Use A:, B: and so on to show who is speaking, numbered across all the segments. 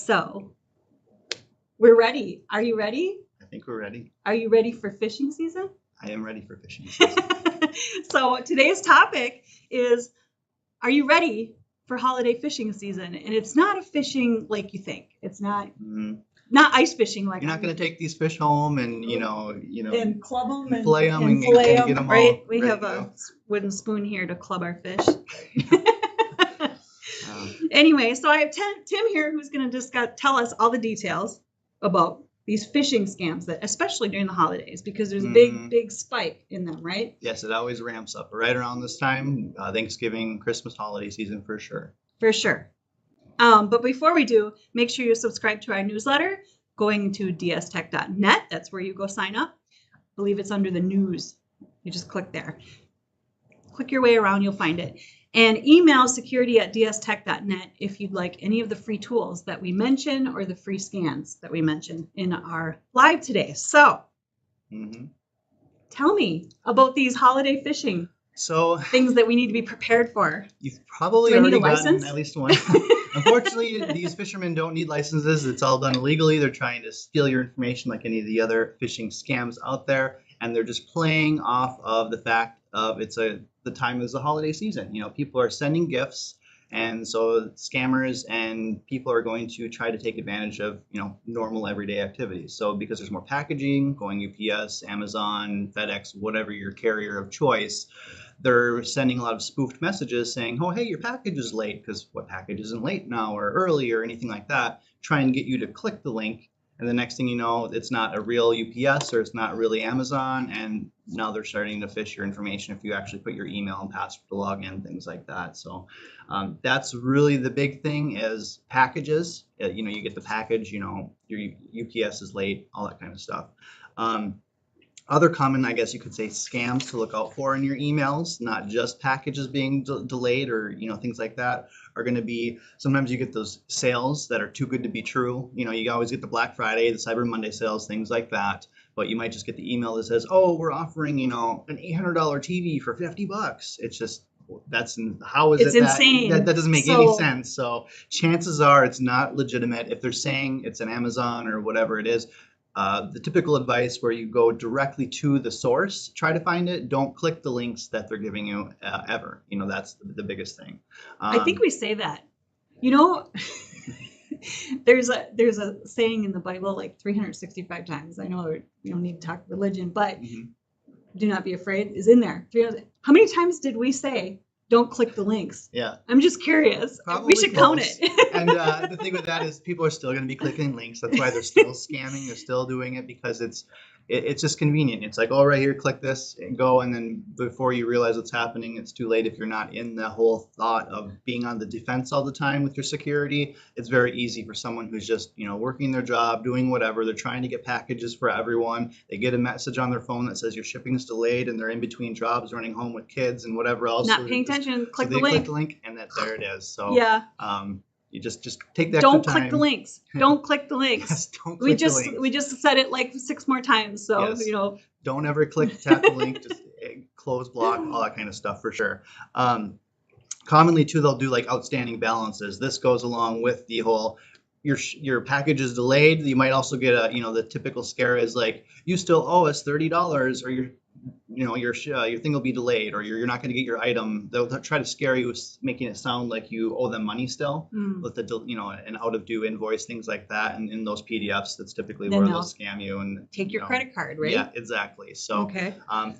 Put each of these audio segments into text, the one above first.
A: So we're ready. Are you ready?
B: I think we're ready.
A: Are you ready for fishing season?
B: I am ready for fishing season.
A: So today's topic is, are you ready for holiday fishing season? And it's not a fishing like you think. It's not ice fishing like
B: you're not going to take these fish home and
A: and club them and
B: fillet them and
A: fillet
B: get
A: them,
B: them
A: right?
B: all
A: We
B: ready
A: have
B: to
A: a
B: go.
A: wooden spoon here to club our fish. Anyway, so I have Tim here who's going to tell us all the details about these phishing scams, that especially during the holidays, because there's a big spike in them, right?
B: Yes, it always ramps up right around this time, Thanksgiving, Christmas holiday season for sure.
A: For sure. But before we do, make sure you subscribe to our newsletter, going to dstech.net. That's where you go sign up. I believe it's under the news. You just click there. Click your way around, you'll find it. And email security@dstech.net if you'd like any of the free tools that we mention or the free scans that we mention in our live today. So tell me about these holiday fishing things that we need to be prepared for.
B: You've probably already gotten at least one. Unfortunately, these fishermen don't need licenses. It's all done illegally. They're trying to steal your information like any of the other phishing scams out there. And they're just playing off of the fact of the time is the holiday season. People are sending gifts. And so scammers and people are going to try to take advantage of, normal everyday activities. So because there's more packaging, going UPS, Amazon, FedEx, whatever your carrier of choice, they're sending a lot of spoofed messages saying, oh, hey, your package is late, because what package isn't late now or early or anything like that, try and get you to click the link. And the next thing you know, it's not a real UPS or it's not really Amazon. And now they're starting to phish your information if you actually put your email and password to log in, things like that. So that's really the big thing is packages. You get the package, your UPS is late, all that kind of stuff. Other common, I guess you could say, scams to look out for in your emails, not just packages being delayed or, things like that, are going to be, sometimes you get those sales that are too good to be true. You always get the Black Friday, the Cyber Monday sales, things like that. But you might just get the email that says, oh, we're offering, an $800 TV for $50. It's just, it's
A: insane.
B: That doesn't make any sense. So chances are it's not legitimate. If they're saying it's an Amazon or whatever it is, the typical advice where you go directly to the source, try to find it. Don't click the links that they're giving you ever. That's the biggest thing.
A: I think we say that. There's a saying in the Bible like 365 times. I know we don't need to talk religion, but do not be afraid is in there. How many times did we say, don't click the links?
B: Yeah.
A: I'm just curious.
B: Probably
A: we should count it.
B: And the thing with that is people are still going to be clicking links. That's why they're still scamming. They're still doing it because it's just convenient. It's like, oh, right here, click this and go. And then before you realize what's happening, it's too late. If you're not in the whole thought of being on the defense all the time with your security, it's very easy for someone who's just, working their job, doing whatever. They're trying to get packages for everyone. They get a message on their phone that says your shipping is delayed and they're in between jobs, running home with kids and whatever else.
A: Not paying attention. Click the link.
B: Click the link and there it is. So
A: yeah.
B: You just take that.
A: Don't click the links. Don't click the links.
B: Yes, don't click the links.
A: We just said it like 6 more times. So
B: yes. Don't ever tap the link. Just close block, all that kind of stuff for sure. Commonly too, they'll do like outstanding balances. This goes along with the whole your package is delayed. You might also get the typical scare is like, you still owe us $30 or your thing will be delayed or you're not going to get your item. They'll try to scare you, making it sound like you owe them money still with an out of due invoice, things like that. And in those PDFs, that's typically where they'll scam you and
A: take your credit card, right?
B: Yeah, exactly. So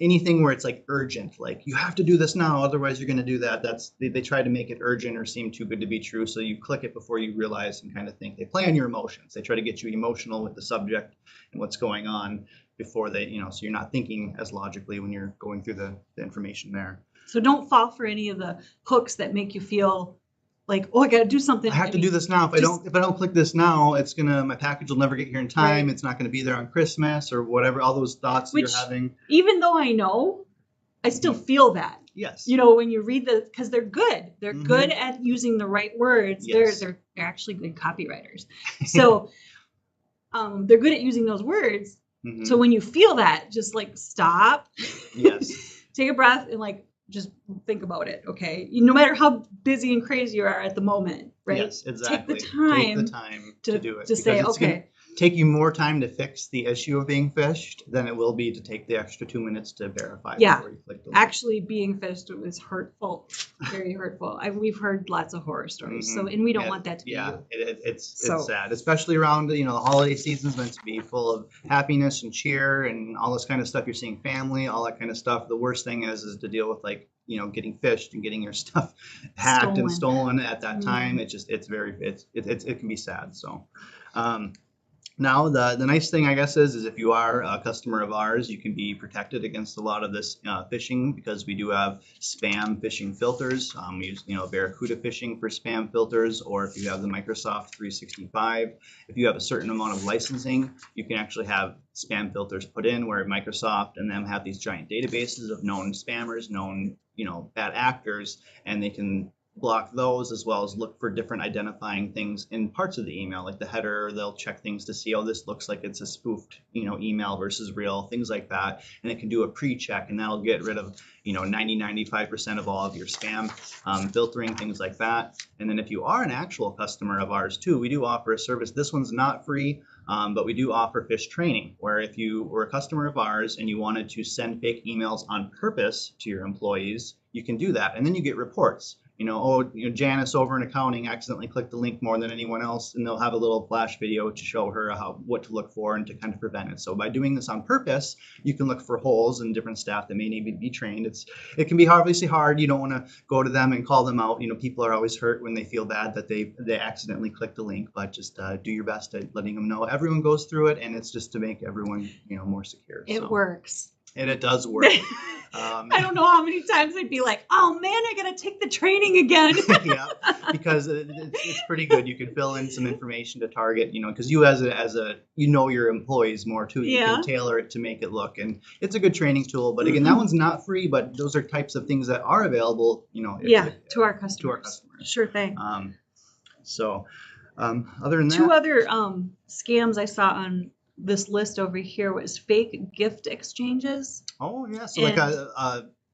B: anything where it's like urgent, like you have to do this now, otherwise you're going to do that. They try to make it urgent or seem too good to be true. So you click it before you realize and kind of think. They play on your emotions. They try to get you emotional with the subject and what's going on before they, so you're not thinking as logically when you're going through the information there.
A: So don't fall for any of the hooks that make you feel like, oh, I got to do something.
B: I have to do this now. If I don't click this now, my package will never get here in time. Right. It's not going to be there on Christmas or whatever. All those thoughts that you're having. Even
A: though I know, I still feel that.
B: Yes.
A: When you read because they're good. They're good at using the right words.
B: Yes.
A: They're actually good copywriters. So they're good at using those words. So when you feel that, just like stop.
B: Yes.
A: Take a breath and just think about it, okay? No matter how busy and crazy you are at the moment, right?
B: Yes, exactly.
A: Take the time
B: to do it.
A: To say,
B: it's
A: okay.
B: Gonna take you more time to fix the issue of being phished than it will be to take the extra 2 minutes to verify before you click the link.
A: Actually being phished was hurtful, very hurtful. We've heard lots of horror stories, so and we don't want that to be you.
B: It's sad, especially around the holiday season's meant to be full of happiness and cheer and all this kind of stuff. You're seeing family, all that kind of stuff. The worst thing is to deal with like getting phished and getting your stuff hacked and stolen at that time. It can be sad. So now the nice thing I guess is if you are a customer of ours, you can be protected against a lot of this phishing, because we do have spam phishing filters. We use Barracuda phishing for spam filters, or if you have the Microsoft 365, if you have a certain amount of licensing, you can actually have spam filters put in where Microsoft and them have these giant databases of known spammers, known bad actors, and they can block those, as well as look for different identifying things in parts of the email, like the header. They'll check things to see, oh, this looks like it's a spoofed email versus real, things like that, and it can do a pre-check, and that'll get rid of 95% of all of your spam, filtering, things like that. And then if you are an actual customer of ours too, we do offer a service. This one's not free, but we do offer phish training, where if you were a customer of ours and you wanted to send fake emails on purpose to your employees, you can do that, and then you get reports. Janice over in accounting accidentally clicked the link more than anyone else, and they'll have a little flash video to show her what to look for and to kind of prevent it. So by doing this on purpose, you can look for holes in different staff that may need to be trained. It can be obviously hard. You don't want to go to them and call them out. People are always hurt when they feel bad that they accidentally clicked the link, but just do your best at letting them know. Everyone goes through it, and it's just to make everyone more secure.
A: It works.
B: And it does work.
A: I don't know how many times I'd be like, oh man, I gotta take the training again.
B: Yeah, because it's pretty good. You can fill in some information to target, because you as a your employees more too. You can tailor it to make it look, and it's a good training tool. But again, that one's not free, but those are types of things that are available,
A: to our customers. Sure thing.
B: Other than that,
A: two other scams I saw on this list over here was fake gift exchanges.
B: Oh yeah, so like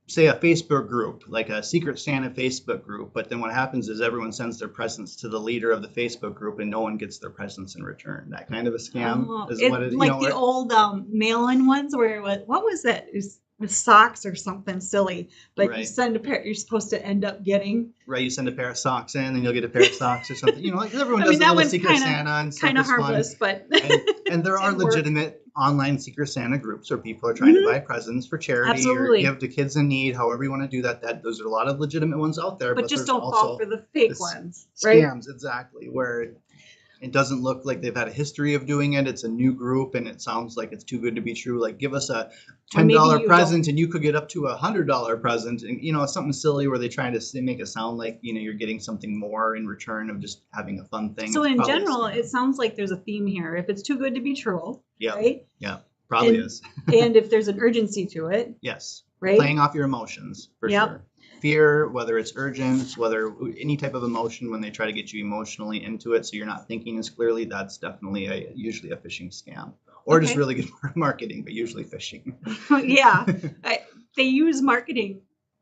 B: say a Facebook group, like a Secret Santa Facebook group, but then what happens is everyone sends their presents to the leader of the Facebook group, and no one gets their presents in return. That kind of a scam is what it is.
A: Like the old mail-in ones where what was it? It was with socks or something silly, but you send a pair. You're supposed to end up getting. Right,
B: you send a pair of socks in, and you'll get a pair of socks or something. Like everyone does a little Secret Santa and stuff.
A: Kind of harmless, but
B: and there are legitimate online Secret Santa groups where people are trying to buy presents for charity or give to kids in need. However you want to do that. Those are a lot of legitimate ones out there.
A: But just don't fall for the fake ones, right?
B: Scams, exactly, where it doesn't look like they've had a history of doing it. It's a new group, and it sounds like it's too good to be true. Like, give us a $10 present, and you could get up to $100 present, and something silly where they try to make it sound like you're getting something more in return of just having a fun thing.
A: So in general, it sounds like there's a theme here. If it's too good to be true, right?
B: Yeah, probably is.
A: And if there's an urgency to it,
B: yes,
A: right?
B: Playing off your emotions for sure. Fear, whether it's urgent, whether any type of emotion, when they try to get you emotionally into it so you're not thinking as clearly, that's definitely usually a phishing scam. Or just really good marketing, but usually phishing.
A: Yeah. They use marketing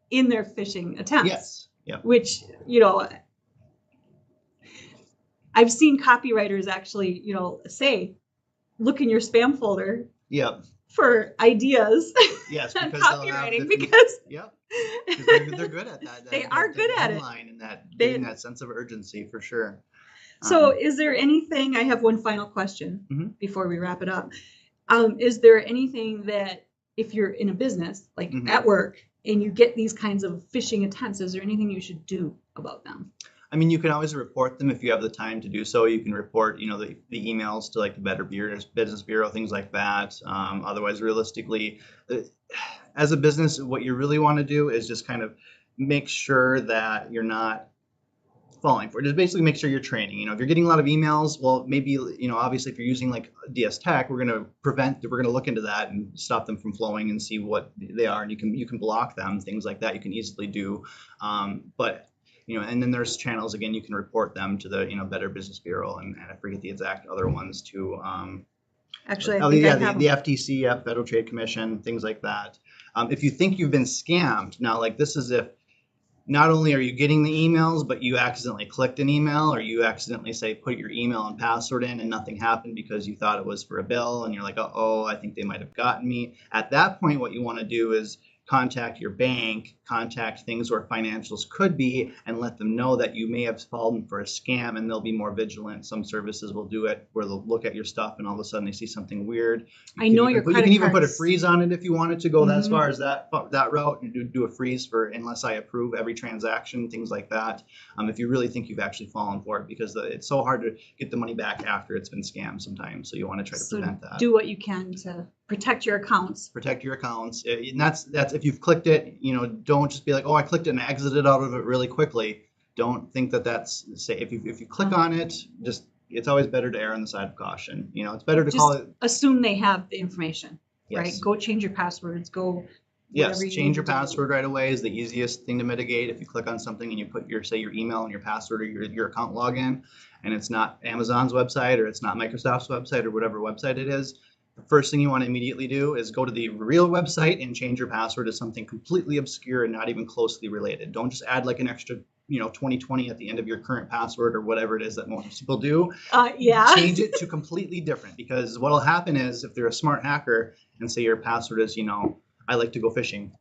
A: in their phishing attempts.
B: Yes. Yeah.
A: Which, I've seen copywriters actually, say, look in your spam folder.
B: Yep.
A: For ideas.
B: Yes, because
A: copywriting, because
B: they're good at that.
A: They are good at it.
B: And getting that sense of urgency for sure.
A: So is there anything, I have one final question before we wrap it up. Is there anything that if you're in a business, like at work, and you get these kinds of phishing attempts, is there anything you should do about them?
B: I mean, you can always report them if you have the time to do so. You can report, the emails to like the Better Business Bureau, things like that. Otherwise, realistically, as a business, what you really want to do is just kind of make sure that you're not falling for it. Just basically make sure you're training. If you're getting a lot of emails, well, maybe, obviously if you're using like DS Tech, we're going to look into that and stop them from flowing and see what they are. And you can block them, things like that you can easily do. But and then there's channels, again, you can report them to the, Better Business Bureau, and I forget the exact other ones too.
A: Actually,
B: the FTC, Federal Trade Commission, things like that. If you think you've been scammed, now like this is if not only are you getting the emails, but you accidentally clicked an email, or you accidentally say put your email and password in and nothing happened because you thought it was for a bill and you're like, oh, I think they might have gotten me. At that point, what you want to do is contact your bank, contact things where financials could be, and let them know that you may have fallen for a scam, and they'll be more vigilant. Some services will do it where they'll look at your stuff and all of a sudden they see something weird.
A: I know your credit
B: You can even put a
A: cards.
B: freeze on it if you wanted to go as far as that route. You do a freeze for unless I approve every transaction, things like that. If you really think you've actually fallen for it, because it's so hard to get the money back after it's been scammed sometimes. So you want to try to prevent that.
A: Do what you can to protect your accounts.
B: Protect your accounts. And that's if you've clicked it, don't just be like, oh, I clicked it and exited out of it really quickly. Don't think that that's safe. If you click on it, just it's always better to err on the side of caution. It's better to call it.
A: Assume they have the information,
B: yes.
A: Right? Go change your passwords.
B: Yes, change your password right away is the easiest thing to mitigate. If you click on something and you put your email and your password or your account login, and it's not Amazon's website or it's not Microsoft's website or whatever website it is, the first thing you want to immediately do is go to the real website and change your password to something completely obscure and not even closely related. Don't just add like an extra 2020 at the end of your current password or whatever it is that most people do.
A: Yeah.
B: Change it to completely different, because what will happen is if they're a smart hacker and say your password is, I like to go fishing,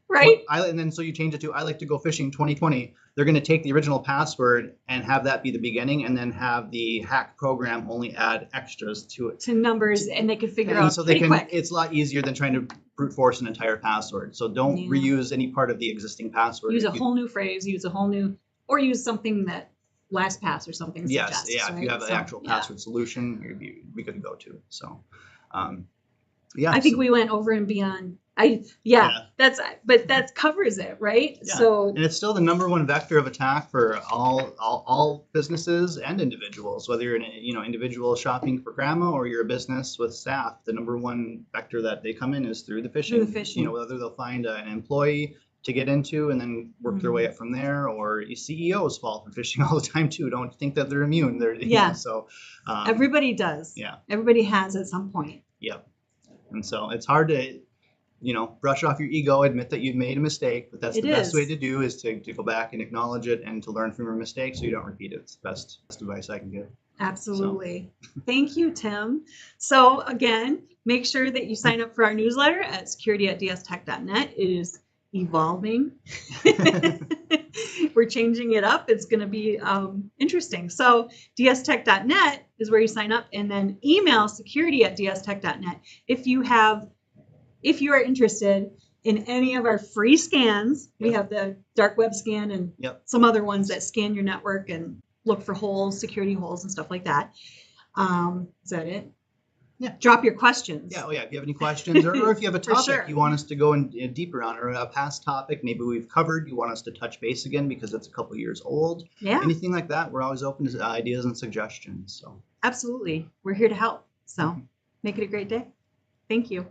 A: right?
B: And then so you change it to I like to go fishing 2020. They're going to take the original password and have that be the beginning, and then have the hack program only add extras to it,
A: to numbers, and they can figure out.
B: So
A: they can. Quick.
B: It's a lot easier than trying to brute force an entire password. So don't reuse any part of the existing password.
A: Use a whole new phrase. Or use something that LastPass or something.
B: Yes,
A: suggests,
B: yeah.
A: Right?
B: If you have an actual password solution, you'd be good to go to. So, yeah.
A: I think we went over and beyond. That covers it, right?
B: Yeah.
A: So,
B: and it's still the number one vector of attack for all businesses and individuals. Whether you're an individual shopping for grandma or you're a business with staff, the number one vector that they come in is through the phishing. Whether they'll find an employee to get into and then work their way up from there, or CEOs fall for phishing all the time too. Don't think that they're immune. So
A: everybody does.
B: Yeah.
A: Everybody has at some point.
B: Yep. And so it's hard to brush off your ego, admit that you've made a mistake, but that's the best way to do is to go back and acknowledge it and to learn from your mistakes so you don't repeat it. It's the best advice I can give.
A: Absolutely. So. Thank you, Tim. So again, make sure that you sign up for our newsletter at security@dstech.net. It is evolving. We're changing it up. It's going to be interesting. So dstech.net is where you sign up, and then email security@dstech.net if you are interested in any of our free scans. We have the dark web scan and some other ones that scan your network and look for holes, security holes and stuff like that. Is that it? Yeah. Drop your questions.
B: Yeah. Oh, yeah. If you have any questions, or if you have a topic you want us to go in deeper on, or a past topic maybe we've covered, you want us to touch base again because it's a couple years old.
A: Yeah.
B: Anything like that, we're always open to ideas and suggestions. So.
A: Absolutely. We're here to help. So make it a great day. Thank you.